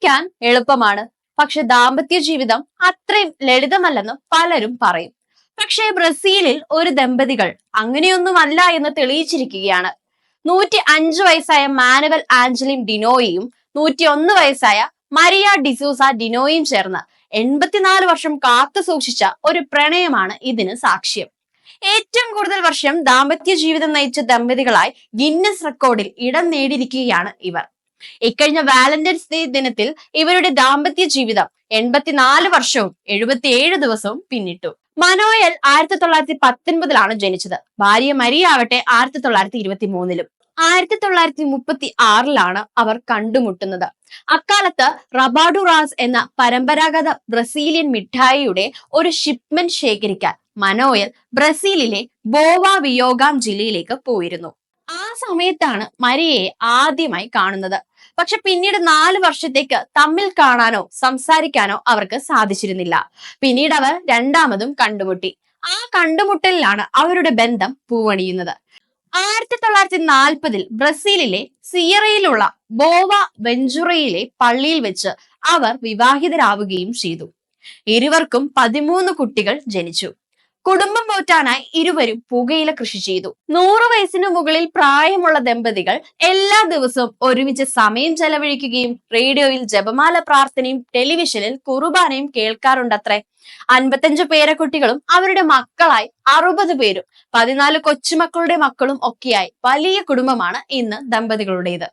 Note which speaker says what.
Speaker 1: കേൾക്കാൻ എളുപ്പമാണ്, പക്ഷെ ദാമ്പത്യ ജീവിതം അത്രയും ലളിതമല്ലെന്ന് പലരും പറയും. പക്ഷേ ബ്രസീലിൽ ഒരു ദമ്പതികൾ അങ്ങനെയൊന്നുമല്ല എന്ന് തെളിയിച്ചിരിക്കുകയാണ്. 105 വയസ്സായ മാനുവൽ ആഞ്ചലിൻ ഡിനോയും 101 വയസ്സായ മരിയ ഡിസൂസ ഡിനോയും ചേർന്ന് 84 വർഷം കാത്തു സൂക്ഷിച്ച ഒരു പ്രണയമാണ് ഇതിന് സാക്ഷ്യം. ഏറ്റവും കൂടുതൽ വർഷം ദാമ്പത്യ ജീവിതം നയിച്ച ദമ്പതികളായി ഗിന്നസ് റെക്കോർഡിൽ ഇടം നേടിയിരിക്കുകയാണ് ഇവർ. ഇക്കഴിഞ്ഞ വാലന്റൈൻസ് ഡേ ദിനത്തിൽ ഇവരുടെ ദാമ്പത്യ ജീവിതം 84 വർഷവും 77 ദിവസവും പിന്നിട്ടു. മനോയൽ 1919 ജനിച്ചത്. ഭാര്യ മരിയ ആവട്ടെ 1923. 1936 അവർ കണ്ടുമുട്ടുന്നത്. അക്കാലത്ത് റബാഡുറാസ് എന്ന പരമ്പരാഗത ബ്രസീലിയൻ മിഠായിയുടെ ഒരു ഷിപ്മെന്റ് ശേഖരിക്കാൻ മനോയൽ ബ്രസീലിലെ ബോവ വിയോഗാം ജില്ലയിലേക്ക് പോയിരുന്നു. ആ സമയത്താണ് മരിയയെ ആദ്യമായി കാണുന്നത്. പക്ഷെ പിന്നീട് 4 വർഷത്തേക്ക് തമ്മിൽ കാണാനോ സംസാരിക്കാനോ അവർക്ക് സാധിച്ചിരുന്നില്ല. പിന്നീട് അവർ രണ്ടാമതും കണ്ടുമുട്ടി. ആ കണ്ടുമുട്ടലിലാണ് അവരുടെ ബന്ധം പൂവണിയുന്നത്. 1940 ബ്രസീലിലെ സിയറയിലുള്ള ബോവ വെഞ്ചുറയിലെ പള്ളിയിൽ വെച്ച് അവർ വിവാഹിതരാവുകയും ചെയ്തു. ഇരുവർക്കും 13 കുട്ടികൾ ജനിച്ചു. കുടുംബം പോറ്റാനായി ഇരുവരും പുകയില കൃഷി ചെയ്തു. 100 വയസ്സിന് മുകളിൽ പ്രായമുള്ള ദമ്പതികൾ എല്ലാ ദിവസവും ഒരുമിച്ച് സമയം ചെലവഴിക്കുകയും റേഡിയോയിൽ ജപമാല പ്രാർത്ഥനയും ടെലിവിഷനിൽ കുർബാനയും കേൾക്കാറുണ്ടത്രേ. 55 പേരക്കുട്ടികളും അവരുടെ മക്കളായി 60 പേരും 14 കൊച്ചുമക്കളുടെ മക്കളും ഒക്കെയായി വലിയ കുടുംബമാണ് ഇന്ന് ദമ്പതികളുടേത്.